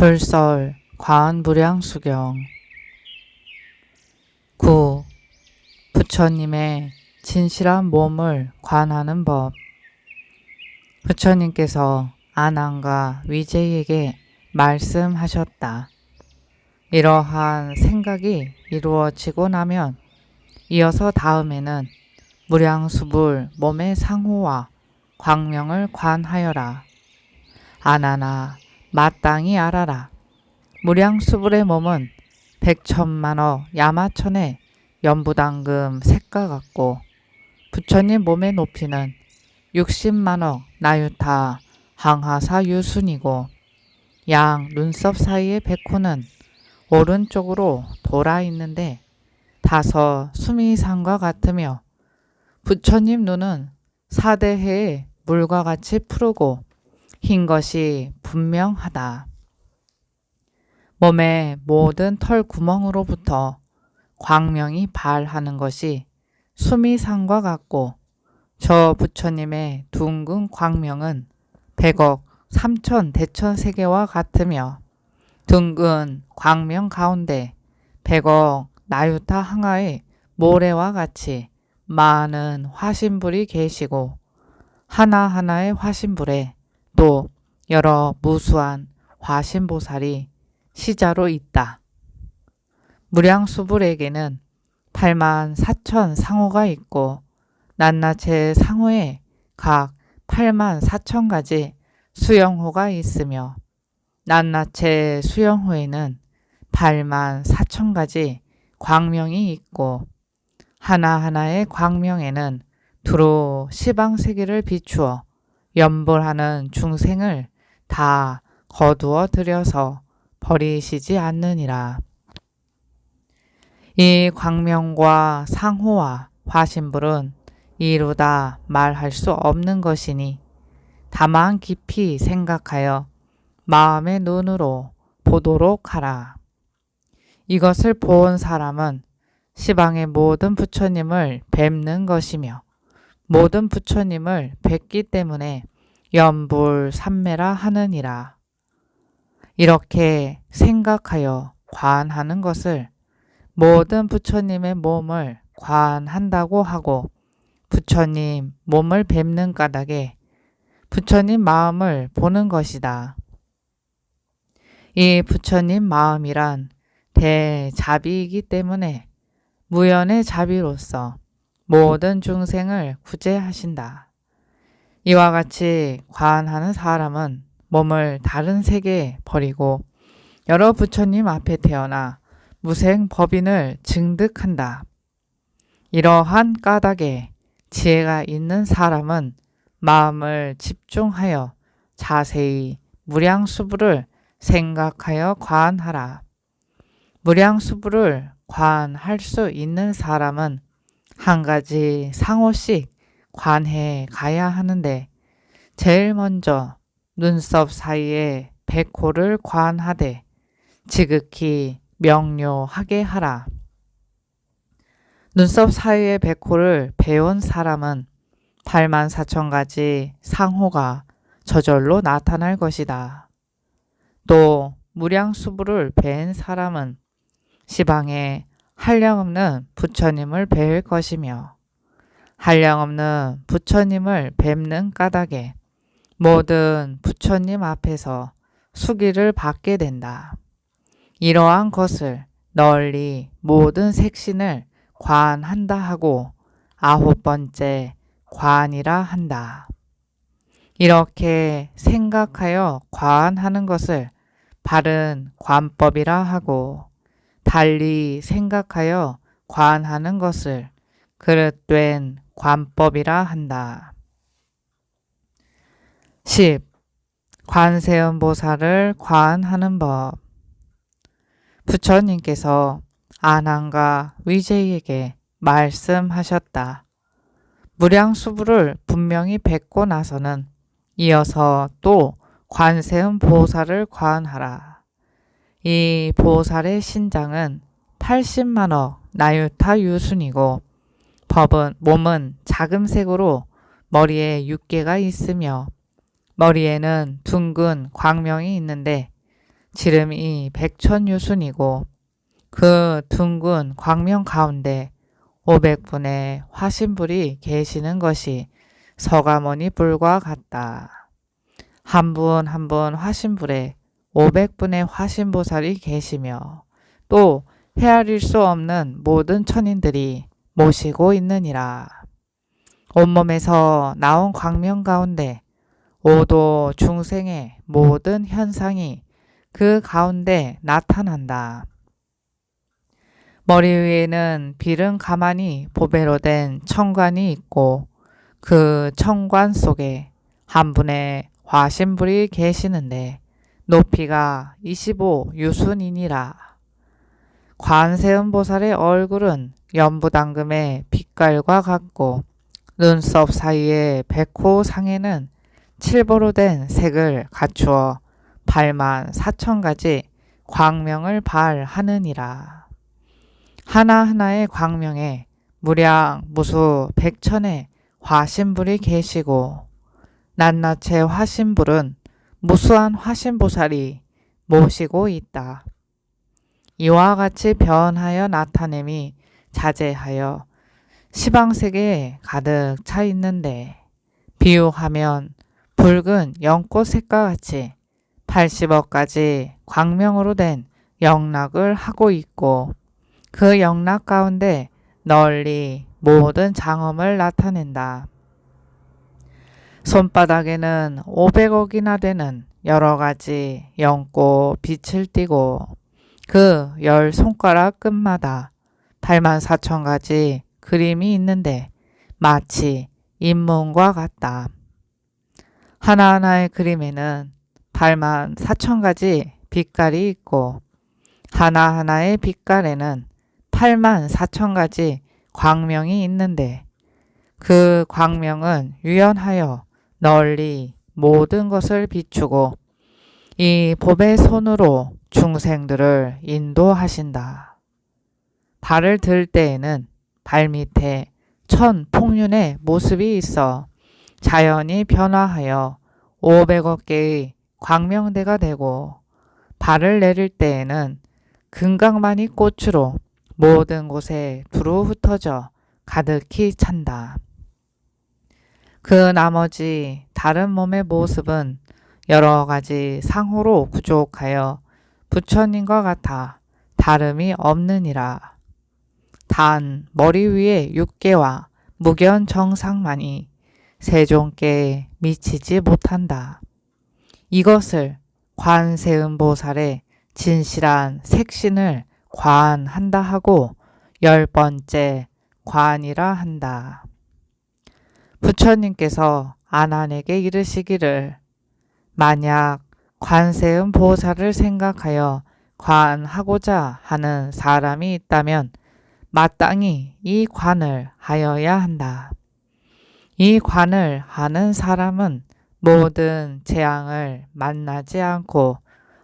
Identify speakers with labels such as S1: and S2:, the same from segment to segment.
S1: 불설 과언무량수경 9. 부처님의 진실한 몸을 관하는 법. 부처님께서 아난과 위제에게 말씀하셨다. 이러한 생각이 이루어지고 나면 이어서 다음에는 무량수불 몸의 상호와 광명을 관하여라. 아나나 마땅히 알아라. 무량수불의 몸은 백천만억 야마천의 연부당금 색과 같고 부처님 몸의 높이는 60만억 나유타 항하사 유순이고 양 눈썹 사이의 백호는 오른쪽으로 돌아 있는데 다섯 수미산과 같으며 부처님 눈은 사대해의 물과 같이 푸르고 흰 것이 분명하다. 몸의 모든 털 구멍으로부터 광명이 발하는 것이 수미산과 같고 저 부처님의 둥근 광명은 100억 3천 대천 세계와 같으며 둥근 광명 가운데 100억 나유타 항아의 모래와 같이 많은 화신불이 계시고 하나하나의 화신불에 또 여러 무수한 화신보살이 시자로 있다. 무량수불에게는 8만 4천 상호가 있고 낱낱의 상호에 각 8만 4천 가지 수영호가 있으며 낱낱의 수영호에는 8만 4천 가지 광명이 있고 하나하나의 광명에는 두루 시방세계를 비추어 연불하는 중생을 다 거두어 들여서 버리시지 않느니라. 이 광명과 상호와 화신불은 이루다 말할 수 없는 것이니 다만 깊이 생각하여 마음의 눈으로 보도록 하라. 이것을 본 사람은 시방의 모든 부처님을 뵙는 것이며 모든 부처님을 뵙기 때문에 연불삼매라 하느니라. 이렇게 생각하여 관하는 것을 모든 부처님의 몸을 관한다고 하고 부처님 몸을 뵙는 까닭에 부처님 마음을 보는 것이다. 이 부처님 마음이란 대자비이기 때문에 무연의 자비로서 모든 중생을 구제하신다. 이와 같이 관하는 사람은 몸을 다른 세계에 버리고 여러 부처님 앞에 태어나 무생법인을 증득한다. 이러한 까닭에 지혜가 있는 사람은 마음을 집중하여 자세히 무량수불을 생각하여 관하라. 무량수불을 관할 수 있는 사람은 한 가지 상호씩 관해 가야 하는데 제일 먼저 눈썹 사이에 백호를 관하되 지극히 명료하게 하라. 눈썹 사이의 백호를 배운 사람은 8만 4천 가지 상호가 저절로 나타날 것이다. 또 무량수불을 배운 사람은 시방에 한량없는 부처님을 배울 것이며 한량없는 부처님을 뵙는 까닭에 모든 부처님 앞에서 수기를 받게 된다. 이러한 것을 널리 모든 색신을 관한다 하고 9번째 관이라 한다. 이렇게 생각하여 관하는 것을 바른 관법이라 하고 달리 생각하여 관하는 것을 그릇된 관법이라 한다. 10. 관세음보살을 관하는 법. 부처님께서 아난과 위제에게 말씀하셨다. 무량수불을 분명히 뵙고 나서는 이어서 또 관세음보살을 관하라. 이 보살의 신장은 80만억 나유타 유순이고 몸은 자금색으로 머리에 6개가 있으며 머리에는 둥근 광명이 있는데 지름이 백천유순이고 그 둥근 광명 가운데 500분의 화신불이 계시는 것이 서가모니 불과 같다. 한 분 한 분 화신불에 500분의 화신보살이 계시며 또 헤아릴 수 없는 모든 천인들이 모시고 있느니라. 온몸에서 나온 광명 가운데 오도 중생의 모든 현상이 그 가운데 나타난다. 머리 위에는 비른 가만히 보배로 된 청관이 있고 그 청관 속에 한 분의 화신불이 계시는데 높이가 25유순이니라. 관세음보살의 얼굴은 연부당금의 빛깔과 같고 눈썹 사이에 백호상에는 칠보로 된 색을 갖추어 8만 4천 가지 광명을 발하느니라. 하나하나의 광명에 무량 무수 백천의 화신불이 계시고 낱낱의 화신불은 무수한 화신보살이 모시고 있다. 이와 같이 변하여 나타냄이 자제하여 시방세계에 가득 차 있는데 비유하면 붉은 연꽃색과 같이 80억 가지 광명으로 된 영락을 하고 있고 그 영락 가운데 널리 모든 장엄을 나타낸다. 손바닥에는 500억이나 되는 여러 가지 연꽃 빛을 띠고 그 10손가락 끝마다 8만 4천 가지 그림이 있는데 마치 인문과 같다. 하나하나의 그림에는 8만 4천 가지 빛깔이 있고 하나하나의 빛깔에는 8만 4천 가지 광명이 있는데 그 광명은 유연하여 널리 모든 것을 비추고 이 법의 손으로 중생들을 인도하신다. 발을 들 때에는 발밑에 천폭륜의 모습이 있어 자연이 변화하여 500억 개의 광명대가 되고 발을 내릴 때에는 금강만이 꽃으로 모든 곳에 두루 흩어져 가득히 찬다. 그 나머지 다른 몸의 모습은 여러 가지 상호로 구족하여 부처님과 같아 다름이 없느니라. 단 머리 위에 육계와 무견 정상만이 세종계에 미치지 못한다. 이것을 관세음보살의 진실한 색신을 관한다 하고 10번째 관이라 한다. 부처님께서 아난에게 이르시기를 만약 관세음보살을 생각하여 관하고자 하는 사람이 있다면 마땅히 이 관을 하여야 한다. 이 관을 하는 사람은 모든 재앙을 만나지 않고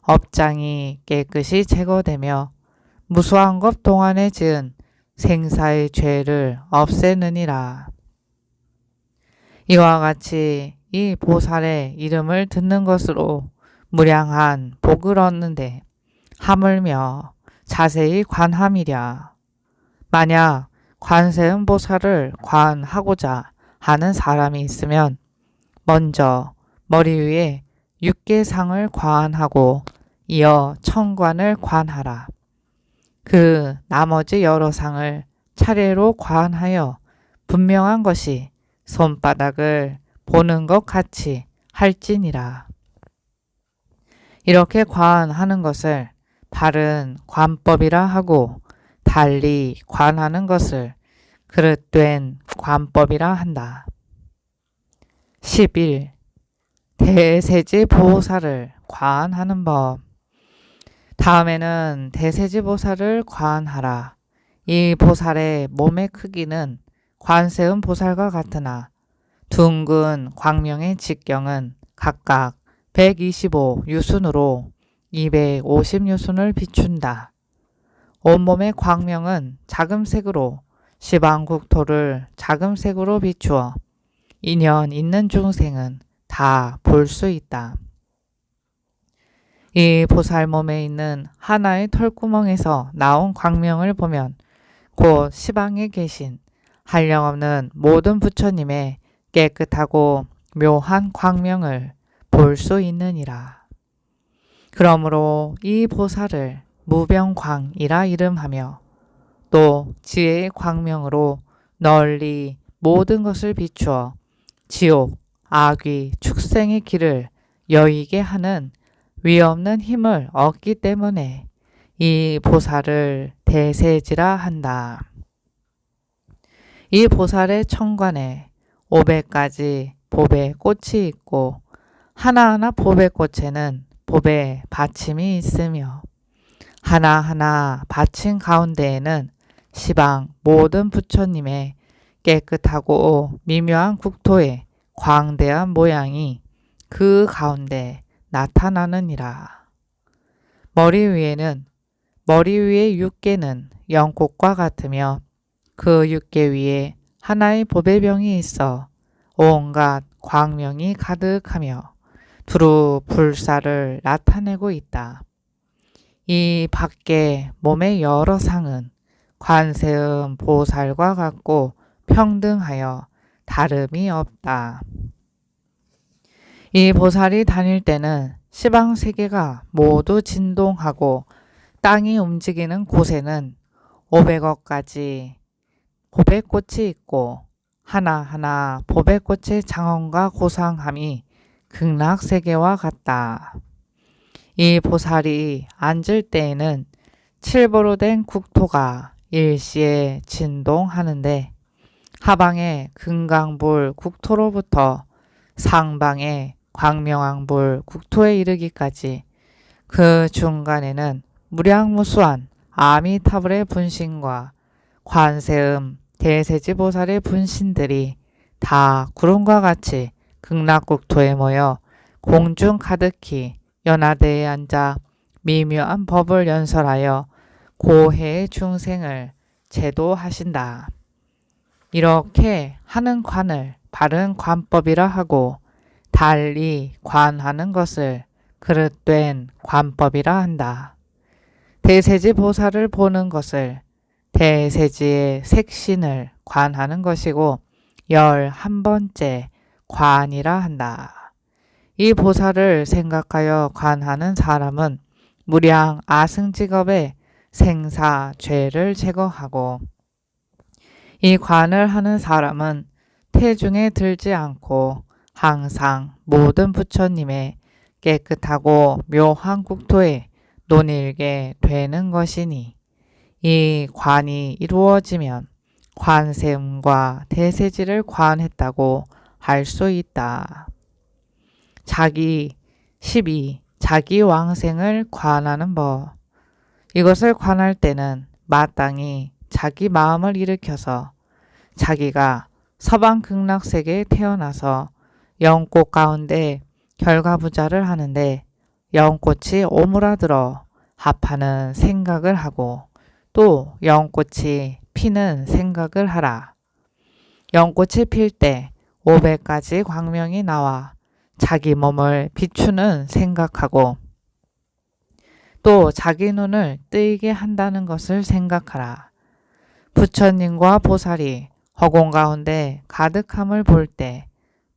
S1: 업장이 깨끗이 제거되며 무수한 것 동안에 지은 생사의 죄를 없애느니라. 이와 같이 이 보살의 이름을 듣는 것으로 무량한 복을 얻는데 하물며 자세히 관함이랴. 만약 관세음보살을 관하고자 하는 사람이 있으면 먼저 머리 위에 육계상을 관하고 이어 천관을 관하라. 그 나머지 여러 상을 차례로 관하여 분명한 것이 손바닥을 보는 것 같이 할지니라. 이렇게 관하는 것을 바른 관법이라 하고 달리 관하는 것을 그릇된 관법이라 한다. 11. 대세지 보살을 관하는 법. 다음에는 대세지 보살을 관하라. 이 보살의 몸의 크기는 관세음 보살과 같으나 둥근 광명의 직경은 각각 125유순으로 250유순을 비춘다. 온몸의 광명은 자금색으로 시방국토를 자금색으로 비추어 인연 있는 중생은 다 볼 수 있다. 이 보살 몸에 있는 하나의 털구멍에서 나온 광명을 보면 곧 시방에 계신 한량없는 모든 부처님의 깨끗하고 묘한 광명을 볼 수 있느니라. 그러므로 이 보살을 무병광이라 이름하며 또 지혜의 광명으로 널리 모든 것을 비추어 지옥, 악귀, 축생의 길을 여의게 하는 위없는 힘을 얻기 때문에 이 보살을 대세지라 한다. 이 보살의 천관에 500가지 법의 꽃이 있고 하나하나 법의 꽃에는 법의 받침이 있으며 하나하나 받침 가운데에는 시방 모든 부처님의 깨끗하고 미묘한 국토의 광대한 모양이 그 가운데 나타나느니라. 머리 위의 육계는 연꽃과 같으며 그 육계 위에 하나의 법의 병이 있어 온갖 광명이 가득하며 두루 불사를 나타내고 있다. 이 밖에 몸의 여러 상은 관세음 보살과 같고 평등하여 다름이 없다. 이 보살이 다닐 때는 시방세계가 모두 진동하고 땅이 움직이는 곳에는 500억 가지 법의 꽃이 있고 하나하나 법의 꽃의 장엄과 고상함이 극락세계와 같다. 이 보살이 앉을 때에는 칠보로 된 국토가 일시에 진동하는데 하방의 금강불 국토로부터 상방의 광명왕불 국토에 이르기까지 그 중간에는 무량무수한 아미타불의 분신과 관세음 대세지보살의 분신들이 다 구름과 같이 극락국토에 모여 공중 가득히 연화대에 앉아 미묘한 법을 연설하여 고해의 중생을 제도하신다. 이렇게 하는 관을 바른 관법이라 하고 달리 관하는 것을 그릇된 관법이라 한다. 대세지 보살을 보는 것을 대세지의 색신을 관하는 것이고 11번째 관이라 한다. 이 보살을 생각하여 관하는 사람은 무량 아승직업의 생사 죄를 제거하고 이 관을 하는 사람은 태중에 들지 않고 항상 모든 부처님의 깨끗하고 묘한 국토에 논일게 되는 것이니 이 관이 이루어지면 관세음과 대세지를 관했다고 할 수 있다. 12. 자기 왕생을 관하는 법. 이것을 관할 때는 마땅히 자기 마음을 일으켜서 자기가 서방 극락세계에 태어나서 연꽃 가운데 결과부자를 하는데 연꽃이 오므라들어 합하는 생각을 하고 또 연꽃이 피는 생각을 하라. 연꽃이 필 때 500가지 광명이 나와 자기 몸을 비추는 생각하고 또 자기 눈을 뜨이게 한다는 것을 생각하라. 부처님과 보살이 허공 가운데 가득함을 볼 때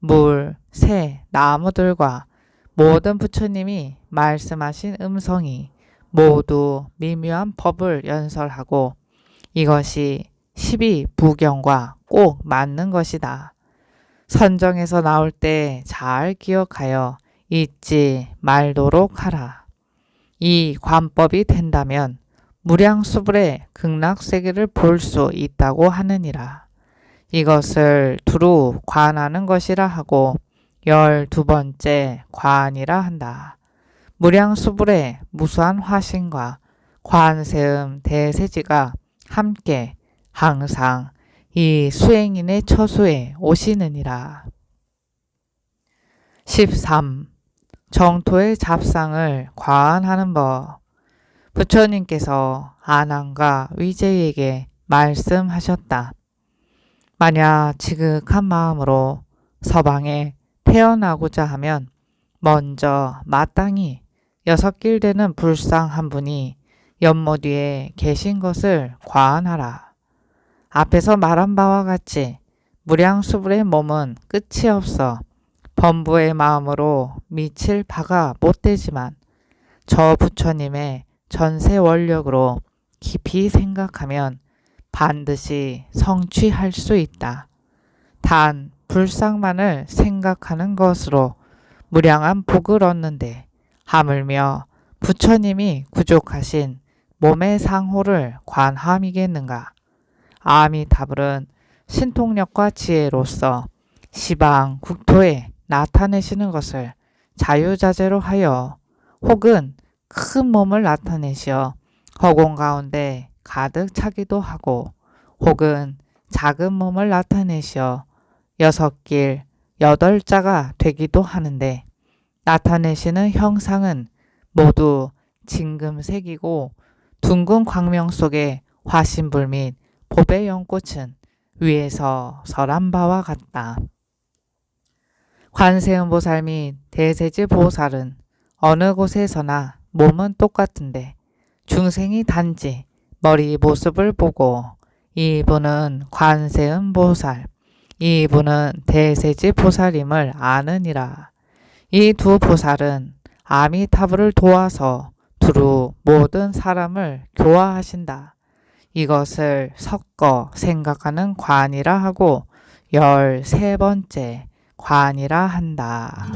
S1: 물, 새, 나무들과 모든 부처님이 말씀하신 음성이 모두 미묘한 법을 연설하고 이것이 12부경과 꼭 맞는 것이다. 선정에서 나올 때 잘 기억하여 잊지 말도록 하라. 이 관법이 된다면 무량수불의 극락세계를 볼 수 있다고 하느니라. 이것을 두루 관하는 것이라 하고 12번째 관이라 한다. 무량수불의 무수한 화신과 관세음 대세지가 함께 항상 이 수행인의 처소에 오시느니라. 13. 정토의 잡상을 관하는 법. 부처님께서 아난과 위제에게 말씀하셨다. 만약 지극한 마음으로 서방에 태어나고자 하면 먼저 마땅히 6길 되는 불상 한 분이 연못 위에 계신 것을 과언하라. 앞에서 말한 바와 같이 무량수불의 몸은 끝이 없어 범부의 마음으로 미칠 바가 못 되지만 저 부처님의 전세 원력으로 깊이 생각하면 반드시 성취할 수 있다. 단 불상만을 생각하는 것으로 무량한 복을 얻는데 하물며 부처님이 구족하신 몸의 상호를 관함이겠는가. 아미타불은 신통력과 지혜로서 시방 국토에 나타내시는 것을 자유자재로 하여 혹은 큰 몸을 나타내시어 허공 가운데 가득 차기도 하고 혹은 작은 몸을 나타내시어 6길 8자가 되기도 하는데 나타내시는 형상은 모두 진금색이고 둥근 광명 속에 화신불 및 보배 연꽃은 위에서 설한 바와 같다. 관세음보살 및 대세지보살은 어느 곳에서나 몸은 똑같은데 중생이 단지 머리 모습을 보고 이분은 관세음보살, 이분은 대세지보살임을 아느니라. 이 두 보살은 아미타불을 도와서 두루 모든 사람을 교화하신다. 이것을 섞어 생각하는 관이라 하고 13번째 관이라 한다.